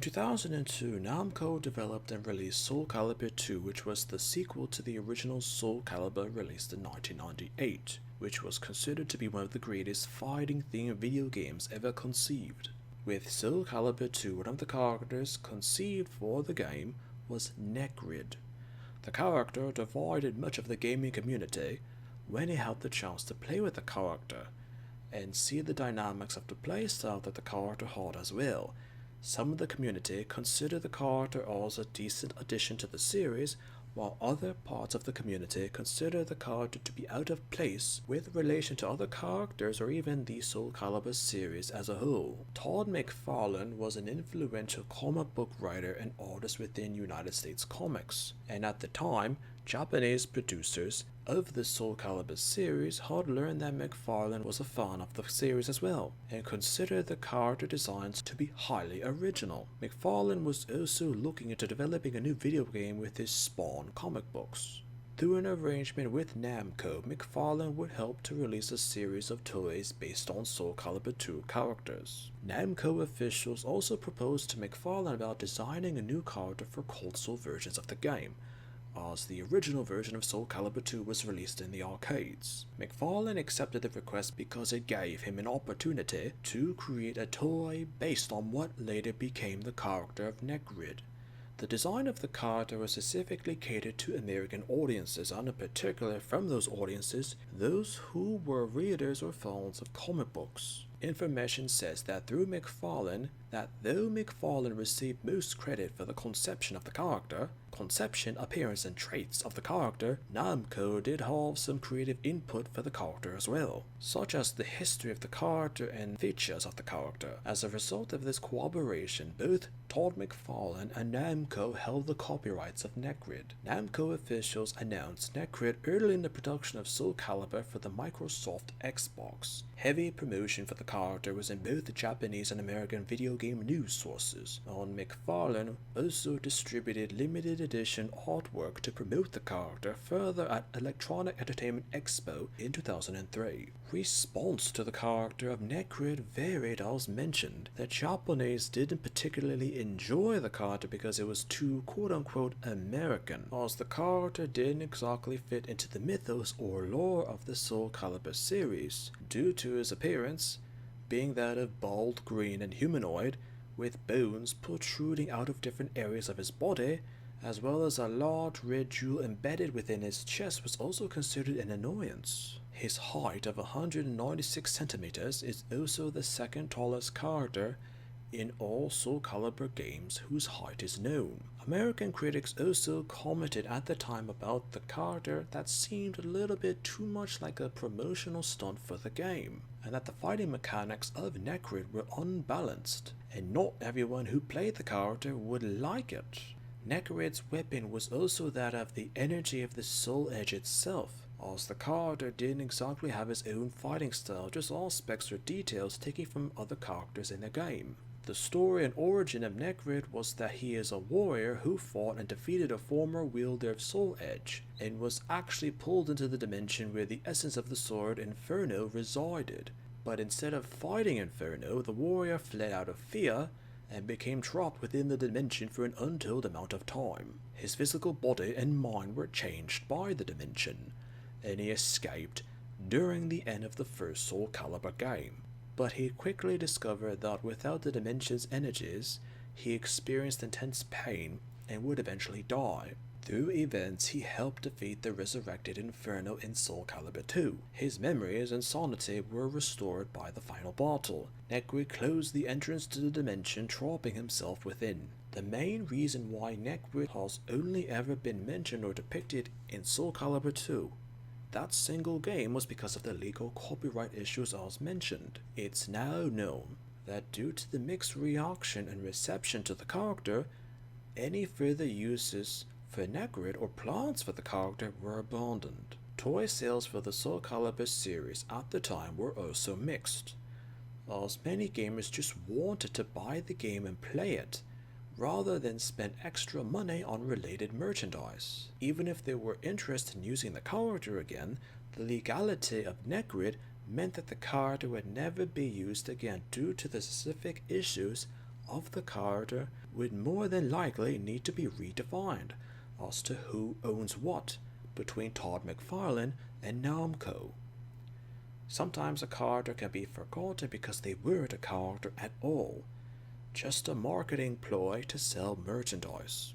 2002, Namco developed and released Soul Calibur 2, which was the sequel to the original Soul Calibur released in 1998, which was considered to be one of the greatest fighting-themed video games ever conceived. With Soul Calibur 2, one of the characters conceived for the game was Necrid. The character divided much of the gaming community when he had the chance to play with the character and see the dynamics of the playstyle that the character had as well. Some of the community consider the character as a decent addition to the series, while other parts of the community consider the character to be out of place with relation to other characters or even the Soul Calibur series as a whole. Todd McFarlane was an influential comic book writer and artist within United States comics, and at the time, Japanese producers of the Soul Calibur series had learned that McFarlane was a fan of the series as well, and considered the character designs to be highly original. McFarlane was also looking into developing a new video game with his Spawn comic books. Through an arrangement with Namco, McFarlane would help to release a series of toys based on Soul Calibur 2 characters. Namco officials also proposed to McFarlane about designing a new character for console versions of the game, as the original version of Soul Calibur 2 was released in the arcades. McFarlane accepted the request because it gave him an opportunity to create a toy based on what later became the character of Necrid. The design of the character was specifically catered to American audiences, and in particular from those audiences, those who were readers or fans of comic books. Information says that though McFarlane received most credit for the conception of the character, appearance, and traits of the character, Namco did have some creative input for the character as well, such as the history of the character and features of the character. As a result of this collaboration, both Todd McFarlane and Namco held the copyrights of Necrid. Namco officials announced Necrid early in the production of Soul Calibur for the Microsoft Xbox. Heavy promotion for the character was in both the Japanese and American video game news sources, and McFarlane also distributed limited edition artwork to promote the character further at Electronic Entertainment Expo in 2003. Response to the character of Necrid varied as mentioned. The Japanese didn't particularly enjoy the character because it was too quote-unquote American, as the character didn't exactly fit into the mythos or lore of the Soul Calibur series, due to his appearance being that of bald, green, and humanoid, with bones protruding out of different areas of his body, as well as a large red jewel embedded within his chest, was also considered an annoyance. His height of 196 centimeters is also the second tallest character in all Soul Calibur games whose height is known. American critics also commented at the time about the character that seemed a little bit too much like a promotional stunt for the game, and that the fighting mechanics of Necrid were unbalanced, and not everyone who played the character would like it. Necrid's weapon was also that of the energy of the Soul Edge itself, as the character didn't exactly have his own fighting style, just aspects or details taken from other characters in the game. The story and origin of Necrid was that he is a warrior who fought and defeated a former wielder of Soul Edge, and was actually pulled into the dimension where the essence of the sword Inferno resided. But instead of fighting Inferno, the warrior fled out of fear and became trapped within the dimension for an untold amount of time. His physical body and mind were changed by the dimension, and he escaped during the end of the first Soul Calibur game. But he quickly discovered that without the dimension's energies, he experienced intense pain and would eventually die. Through events, he helped defeat the resurrected Inferno in Soul Calibur 2. His memories and sanity were restored by the final battle. Necrid closed the entrance to the dimension, trapping himself within. The main reason why Necrid has only ever been mentioned or depicted in Soul Calibur 2, that single game, was because of the legal copyright issues as mentioned. It's now known that due to the mixed reaction and reception to the character, any further uses for Necrid or plans for the character were abandoned. Toy sales for the Soul Calibur series at the time were also mixed, as many gamers just wanted to buy the game and play it, rather than spend extra money on related merchandise. Even if they were interested in using the character again, the legality of Necrid meant that the character would never be used again due to the specific issues of the character would more than likely need to be redefined as to who owns what between Todd McFarlane and Namco. Sometimes a character can be forgotten because they weren't a character at all, just a marketing ploy to sell merchandise.